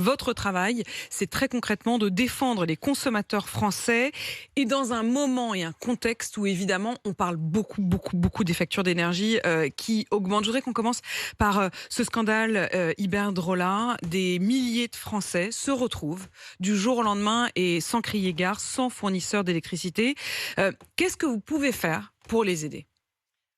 Votre travail, c'est très concrètement de défendre les consommateurs français et dans un moment et un contexte où évidemment on parle beaucoup des factures d'énergie qui augmentent. Je voudrais qu'on commence par ce scandale Iberdrola. Des milliers de Français se retrouvent du jour au lendemain et sans crier gare, sans fournisseur d'électricité. Qu'est-ce que vous pouvez faire pour les aider ?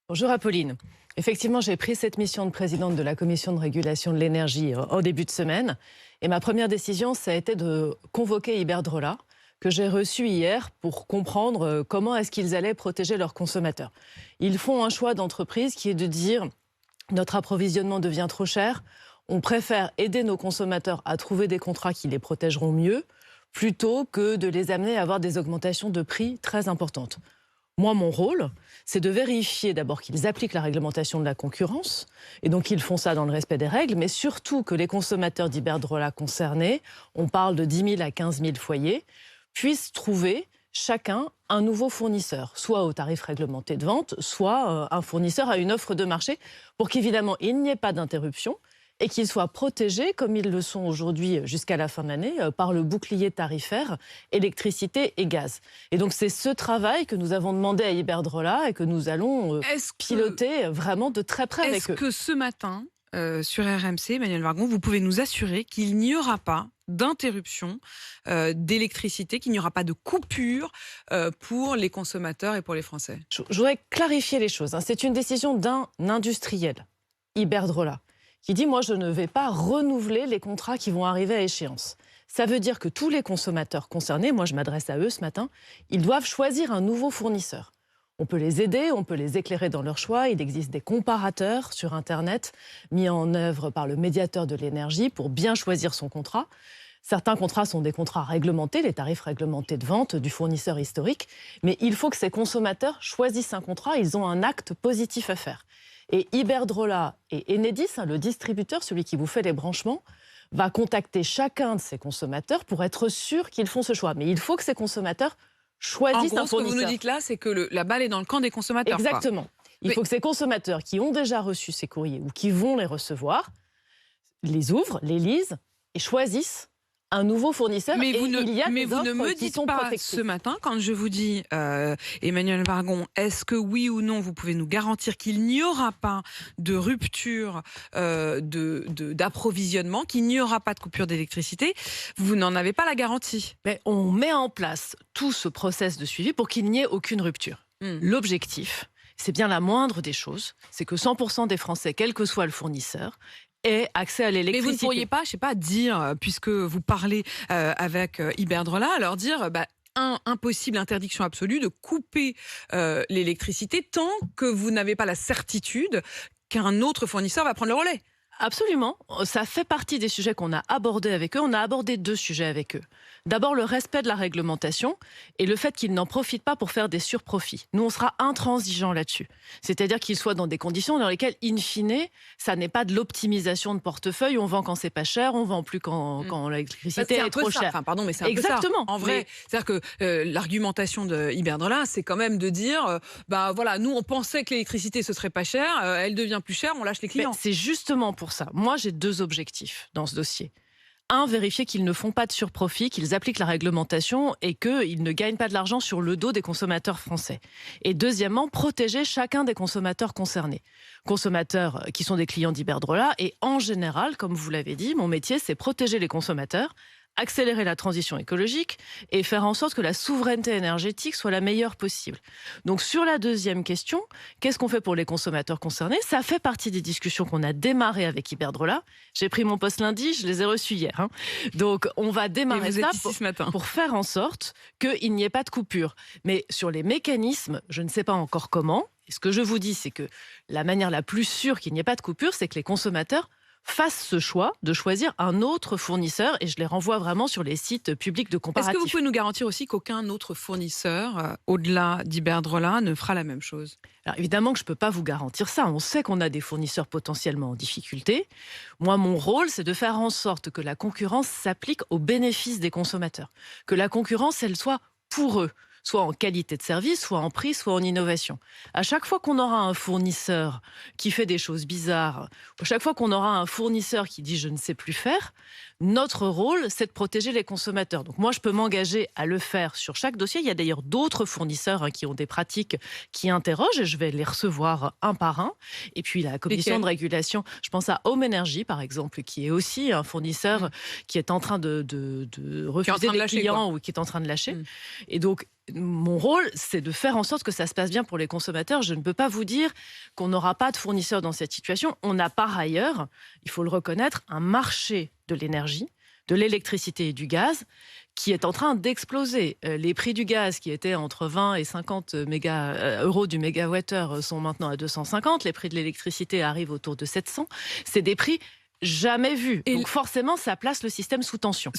Bonjour Apolline. Effectivement, j'ai pris cette mission de présidente de la Commission de régulation de l'énergie au début de semaine. Et ma première décision, ça a été de convoquer Iberdrola, que j'ai reçu hier pour comprendre comment est-ce qu'ils allaient protéger leurs consommateurs. Ils font un choix d'entreprise qui est de dire « notre approvisionnement devient trop cher, on préfère aider nos consommateurs à trouver des contrats qui les protégeront mieux, plutôt que de les amener à avoir des augmentations de prix très importantes ». Moi, mon rôle, c'est de vérifier d'abord qu'ils appliquent la réglementation de la concurrence, et donc ils font ça dans le respect des règles, mais surtout que les consommateurs d'Iberdrola concernés, on parle de 10 000 à 15 000 foyers, puissent trouver chacun un nouveau fournisseur, soit au tarif réglementé de vente, soit un fournisseur à une offre de marché, pour qu'évidemment il n'y ait pas d'interruption, et qu'ils soient protégés, comme ils le sont aujourd'hui jusqu'à la fin de l'année, par le bouclier tarifaire électricité et gaz. Et donc c'est ce travail que nous avons demandé à Iberdrola et que nous allons piloter vraiment de très près avec eux. Est-ce que ce matin, sur RMC, Emmanuelle Wargon, vous pouvez nous assurer qu'il n'y aura pas d'interruption d'électricité, qu'il n'y aura pas de coupure pour les consommateurs et pour les Français? Je voudrais clarifier les choses. C'est une décision d'un industriel, Iberdrola, qui dit « moi, je ne vais pas renouveler les contrats qui vont arriver à échéance ». Ça veut dire que tous les consommateurs concernés, moi je m'adresse à eux ce matin, ils doivent choisir un nouveau fournisseur. On peut les aider, on peut les éclairer dans leur choix. Il existe des comparateurs sur Internet mis en œuvre par le médiateur de l'énergie pour bien choisir son contrat. Certains contrats sont des contrats réglementés, les tarifs réglementés de vente du fournisseur historique. Mais il faut que ces consommateurs choisissent un contrat, ils ont un acte positif à faire. Et Iberdrola et Enedis, le distributeur, celui qui vous fait les branchements, va contacter chacun de ces consommateurs pour être sûr qu'ils font ce choix. Mais il faut que ces consommateurs choisissent un fournisseur. Ce que vous nous dites là, c'est que la balle est dans le camp des consommateurs. Exactement. Il faut que ces consommateurs qui ont déjà reçu ces courriers ou qui vont les recevoir, les ouvrent, les lisent et choisissent un nouveau fournisseur. Mais vous ne me dites pas protectrices. ce matin, quand je vous dis, Emmanuelle Wargon, est-ce que oui ou non, vous pouvez nous garantir qu'il n'y aura pas de rupture d'approvisionnement, qu'il n'y aura pas de coupure d'électricité? Vous n'en avez pas la garantie. Mais on met en place tout ce process de suivi pour qu'il n'y ait aucune rupture. L'objectif, c'est bien la moindre des choses, c'est que 100% des Français, quel que soit le fournisseur, et accès à l'électricité. Mais vous ne pourriez pas, dire, puisque vous parlez avec Iberdrola, leur dire impossible, interdiction absolue de couper l'électricité tant que vous n'avez pas la certitude qu'un autre fournisseur va prendre le relais. Absolument. Ça fait partie des sujets qu'on a abordés avec eux. On a abordé 2 sujets avec eux. D'abord, le respect de la réglementation et le fait qu'ils n'en profitent pas pour faire des surprofits. Nous, on sera intransigeants là-dessus. C'est-à-dire qu'ils soient dans des conditions dans lesquelles, in fine, ça n'est pas de l'optimisation de portefeuille. On vend quand c'est pas cher, on vend plus quand l'électricité est trop chère. Enfin, pardon, mais c'est un exactement. peu ça. En vrai, c'est-à-dire que l'argumentation de Iberdrola, c'est quand même de dire, voilà, nous, on pensait que l'électricité, ce serait pas cher, elle devient plus chère, on lâche les clients. Mais c'est justement pour ça. Moi, j'ai 2 objectifs dans ce dossier. Un, vérifier qu'ils ne font pas de surprofit, qu'ils appliquent la réglementation et qu'ils ne gagnent pas de l'argent sur le dos des consommateurs français. Et deuxièmement, protéger chacun des consommateurs concernés. Consommateurs qui sont des clients d'Iberdrola. Et en général, comme vous l'avez dit, mon métier, c'est protéger les consommateurs, accélérer la transition écologique et faire en sorte que la souveraineté énergétique soit la meilleure possible. Donc sur la deuxième question, qu'est-ce qu'on fait pour les consommateurs concernés? Ça fait partie des discussions qu'on a démarrées avec Iberdrola. J'ai pris mon poste lundi, je les ai reçus hier. Donc on va démarrer ça pour faire en sorte qu'il n'y ait pas de coupure. Mais sur les mécanismes, je ne sais pas encore comment. Et ce que je vous dis, c'est que la manière la plus sûre qu'il n'y ait pas de coupure, c'est que les consommateurs fassent ce choix de choisir un autre fournisseur et je les renvoie vraiment sur les sites publics de comparatifs. Est-ce que vous pouvez nous garantir aussi qu'aucun autre fournisseur, au-delà d'Iberdrola, ne fera la même chose? Alors évidemment que je ne peux pas vous garantir ça. On sait qu'on a des fournisseurs potentiellement en difficulté. Moi, mon rôle, c'est de faire en sorte que la concurrence s'applique au bénéfice des consommateurs. Que la concurrence, elle soit pour eux. soit en qualité de service, soit en prix, soit en innovation. À chaque fois qu'on aura un fournisseur qui fait des choses bizarres, à chaque fois qu'on aura un fournisseur qui dit « je ne sais plus faire », notre rôle, c'est de protéger les consommateurs. Donc moi, je peux m'engager à le faire sur chaque dossier. Il y a d'ailleurs d'autres fournisseurs qui ont des pratiques qui interrogent et je vais les recevoir un par un. Et puis la commission de régulation, je pense à Home Energy, par exemple, qui est aussi un fournisseur qui est en train de refuser des clients ou qui est en train de lâcher. Et donc, mon rôle, c'est de faire en sorte que ça se passe bien pour les consommateurs. Je ne peux pas vous dire qu'on n'aura pas de fournisseurs dans cette situation. On a par ailleurs, il faut le reconnaître, un marché de l'énergie, de l'électricité et du gaz qui est en train d'exploser. Les prix du gaz qui étaient entre 20 et 50 euros du mégawattheure sont maintenant à 250. Les prix de l'électricité arrivent autour de 700. C'est des prix jamais vus. Et donc forcément, ça place le système sous tension.